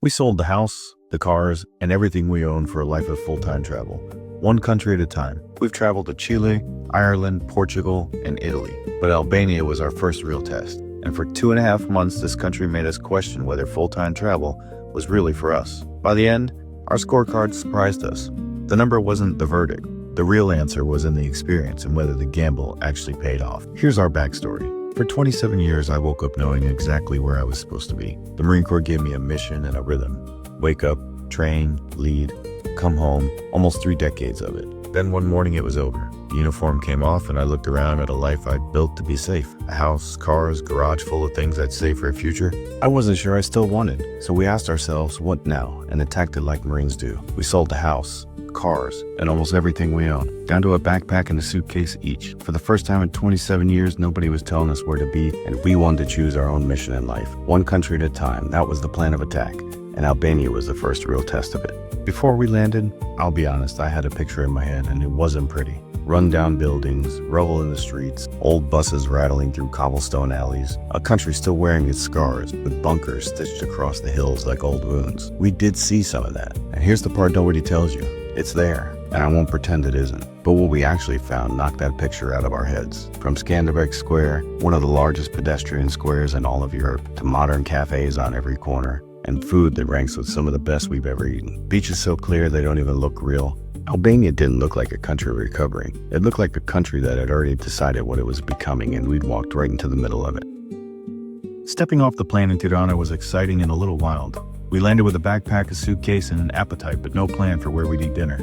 We sold the house, the cars, and everything we own for a life of full-time travel, one country at a time. We've traveled to Chile, Ireland, Portugal, and Italy, but Albania was our first real test. And for 2.5 months, this country made us question whether full-time travel was really for us. By the end, our scorecard surprised us. The number wasn't the verdict. The real answer was in the experience and whether the gamble actually paid off. Here's our backstory. For 27 years, I woke up knowing exactly where I was supposed to be. The Marine Corps gave me a mission and a rhythm. Wake up, train, lead, come home, almost 3 decades of it. Then one morning it was over. The uniform came off and I looked around at a life I'd built to be safe. A house, cars, garage full of things I'd save for a future. I wasn't sure I still wanted, so we asked ourselves, what now? And attacked it like Marines do. We sold the house, cars, and almost everything we own, down to a backpack and a suitcase each. For the first time in 27 years, nobody was telling us where to be, and we wanted to choose our own mission in life. One country at a time, that was the plan of attack, and Albania was the first real test of it. Before we landed, I'll be honest, I had a picture in my head, and it wasn't pretty. Run-down buildings, rubble in the streets, old buses rattling through cobblestone alleys, a country still wearing its scars, with bunkers stitched across the hills like old wounds. We did see some of that, and here's the part nobody tells you. It's there, and I won't pretend it isn't. But what we actually found knocked that picture out of our heads. From Skanderbeg Square, one of the largest pedestrian squares in all of Europe, to modern cafes on every corner, and food that ranks with some of the best we've ever eaten. Beaches so clear they don't even look real. Albania didn't look like a country recovering. It looked like a country that had already decided what it was becoming, and we'd walked right into the middle of it. Stepping off the plane in Tirana was exciting and a little wild. We landed with a backpack, a suitcase, and an appetite, but no plan for where we'd eat dinner.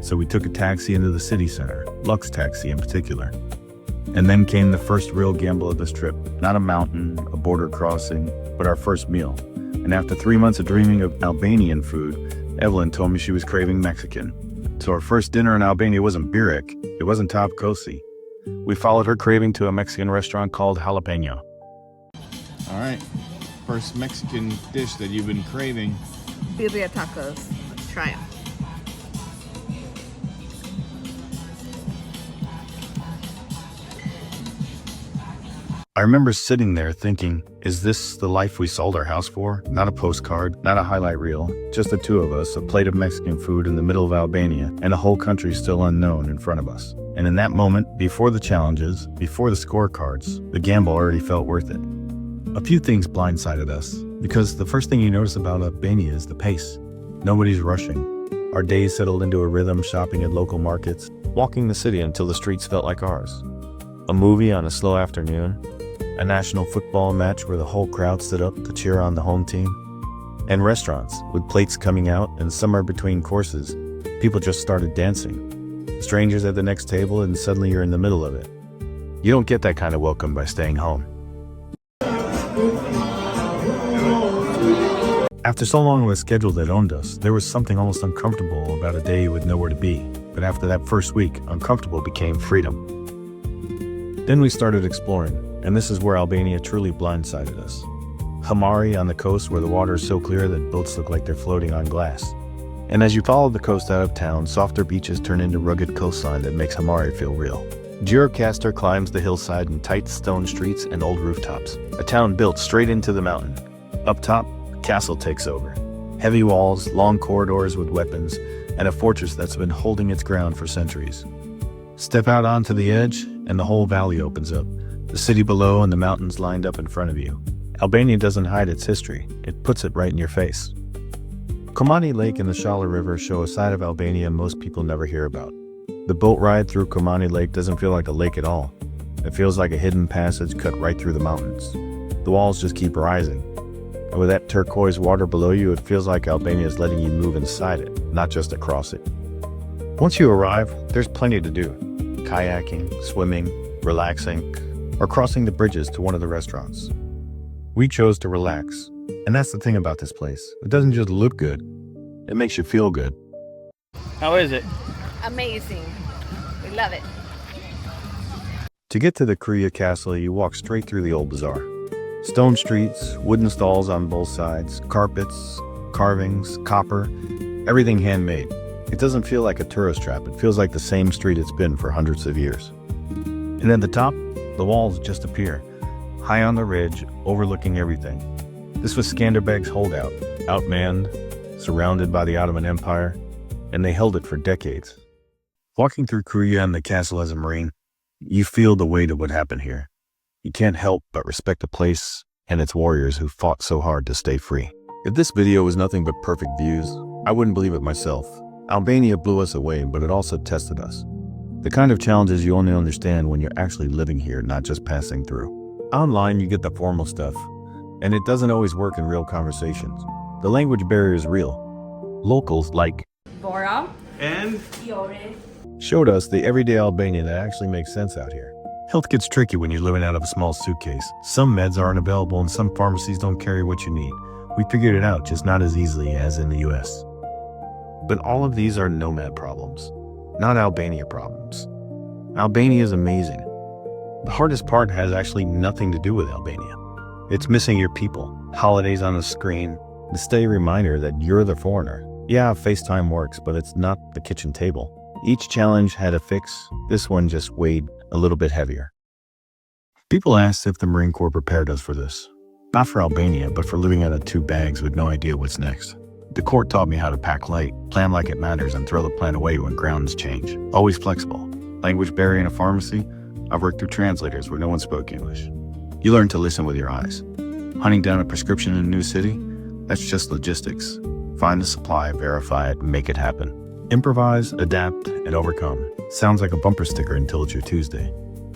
So we took a taxi into the city center, Lux Taxi in particular. And then came the first real gamble of this trip. Not a mountain, a border crossing, but our first meal. And after 3 months of dreaming of Albanian food, Evelyn told me she was craving Mexican. So our first dinner in Albania wasn't birek, it wasn't tavkosi. We followed her craving to a Mexican restaurant called Jalapeno. All right, first Mexican dish that you've been craving. Birria tacos. Try them. I remember sitting there thinking, is this the life we sold our house for? Not a postcard, not a highlight reel, just the two of us, a plate of Mexican food in the middle of Albania, and a whole country still unknown in front of us. And in that moment, before the challenges, before the scorecards, the gamble already felt worth it. A few things blindsided us, because the first thing you notice about Albania is the pace. Nobody's rushing. Our days settled into a rhythm, shopping at local markets, walking the city until the streets felt like ours. A movie on a slow afternoon, a national football match where the whole crowd stood up to cheer on the home team, and restaurants with plates coming out, and somewhere between courses, people just started dancing. Strangers at the next table, and suddenly you're in the middle of it. You don't get that kind of welcome by staying home. After so long of a schedule that owned us, there was something almost uncomfortable about a day with nowhere to be. But after that first week, uncomfortable became freedom. Then we started exploring, and this is where Albania truly blindsided us. Himarë on the coast, where the water is so clear that boats look like they're floating on glass. And as you follow the coast out of town, softer beaches turn into rugged coastline that makes Himarë feel real. Gjirokastër climbs the hillside in tight stone streets and old rooftops. A town built straight into the mountain. Up top, a castle takes over. Heavy walls, long corridors with weapons, and a fortress that's been holding its ground for centuries. Step out onto the edge, and the whole valley opens up. The city below and the mountains lined up in front of you. Albania doesn't hide its history, it puts it right in your face. Komani Lake and the Shala River show a side of Albania most people never hear about. The boat ride through Komani Lake doesn't feel like a lake at all. It feels like a hidden passage cut right through the mountains. The walls just keep rising. And with that turquoise water below you, it feels like Albania is letting you move inside it, not just across it. Once you arrive, there's plenty to do. Kayaking, swimming, relaxing, or crossing the bridges to one of the restaurants. We chose to relax, and that's the thing about this place. It doesn't just look good, it makes you feel good. How is it? Amazing. We love it. To get to the Krujë castle, you walk straight through the old bazaar. Stone streets, wooden stalls on both sides, carpets, carvings, copper, everything handmade. It doesn't feel like a tourist trap, it feels like the same street it's been for hundreds of years. And at the top, the walls just appear, high on the ridge, overlooking everything. This was Skanderbeg's holdout, outmanned, surrounded by the Ottoman Empire, and they held it for decades. Walking through Krujë and the castle as a Marine, you feel the weight of what happened here. You can't help but respect the place and its warriors who fought so hard to stay free. If this video was nothing but perfect views, I wouldn't believe it myself. Albania blew us away, but it also tested us. The kind of challenges you only understand when you're actually living here, not just passing through. Online, you get the formal stuff, and it doesn't always work in real conversations. The language barrier is real. Locals like Bora And Iore. showed us the everyday Albanian that actually makes sense out here. Health gets tricky when you're living out of a small suitcase. Some meds aren't available and some pharmacies don't carry what you need. We figured it out, just not as easily as in the US. But all of these are nomad problems, not Albania problems. Albania is amazing. The hardest part has actually nothing to do with Albania. It's missing your people, holidays on a screen, the steady reminder that you're the foreigner. Yeah, FaceTime works, but it's not the kitchen table. Each challenge had a fix. This one just weighed a little bit heavier. People asked if the Marine Corps prepared us for this. Not for Albania, but for living out of 2 bags with no idea what's next. The Corps taught me how to pack light, plan like it matters, and throw the plan away when grounds change. Always flexible. Language barrier in a pharmacy? I've worked through translators where no one spoke English. You learn to listen with your eyes. Hunting down a prescription in a new city? That's just logistics. Find the supply, verify it, make it happen. Improvise, adapt, and overcome. Sounds like a bumper sticker until it's your Tuesday.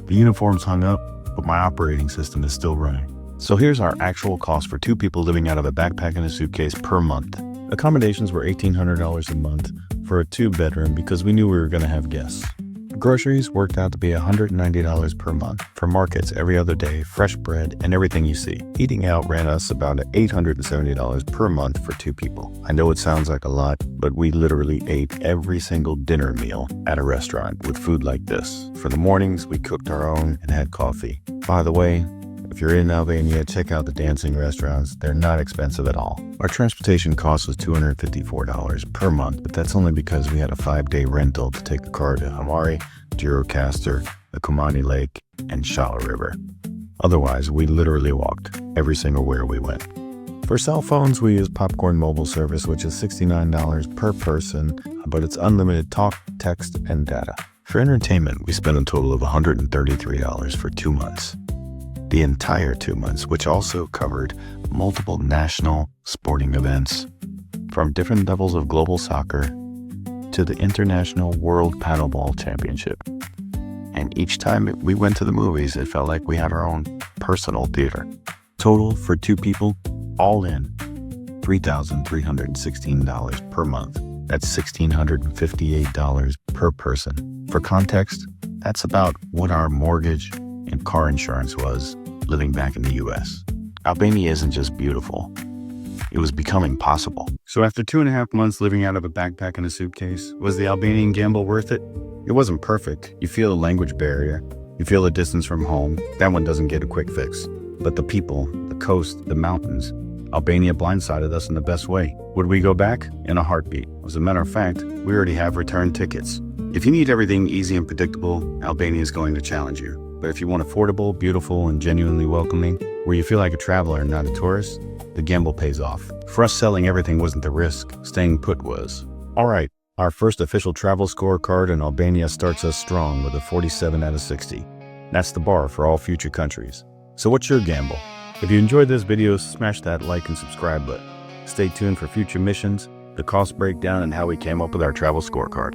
The uniform's hung up, but my operating system is still running. So here's our actual cost for 2 people living out of a backpack and a suitcase per month. Accommodations were $1,800 a month for a 2-bedroom because we knew we were going to have guests. Groceries worked out to be $190 per month for markets every other day, fresh bread, and everything you see. Eating out ran us about $870 per month for 2 people. I know it sounds like a lot, but we literally ate every single dinner meal at a restaurant with food like this. For the mornings, we cooked our own and had coffee. By the way, if you're in Albania, check out the dancing restaurants. They're not expensive at all. Our transportation cost was $254 per month, but that's only because we had a 5-day rental to take the car to Himarë, Gjirokastër, the Komani Lake, and Shala River. Otherwise, we literally walked every single where we went. For cell phones, we use Popcorn mobile service, which is $69 per person, but it's unlimited talk, text, and data. For entertainment, we spent a total of $133 for 2 months. The entire 2 months, which also covered multiple national sporting events, from different levels of global soccer to the International World Paddleball Championship. And each time we went to the movies, it felt like we had our own personal theater. Total for 2 people, all in, $3,316 per month. That's $1,658 per person. For context, that's about what our mortgage and car insurance was living back in the US. Albania isn't just beautiful, it was becoming possible. So after 2.5 months living out of a backpack and a suitcase, was the Albanian Gamble worth it? It wasn't perfect. You feel the language barrier, you feel the distance from home. That one doesn't get a quick fix. But the people, the coast, the mountains, Albania blindsided us in the best way. Would we go back? In a heartbeat. As a matter of fact, we already have return tickets. If you need everything easy and predictable, Albania is going to challenge you. But if you want affordable, beautiful, and genuinely welcoming, where you feel like a traveler and not a tourist, the gamble pays off. For us, selling everything wasn't the risk, staying put was. All right, our first official travel scorecard in Albania starts us strong with a 47 out of 60. That's the bar for all future countries. So what's your gamble? If you enjoyed this video, smash that like and subscribe button. Stay tuned for future missions, the cost breakdown, and how we came up with our travel scorecard.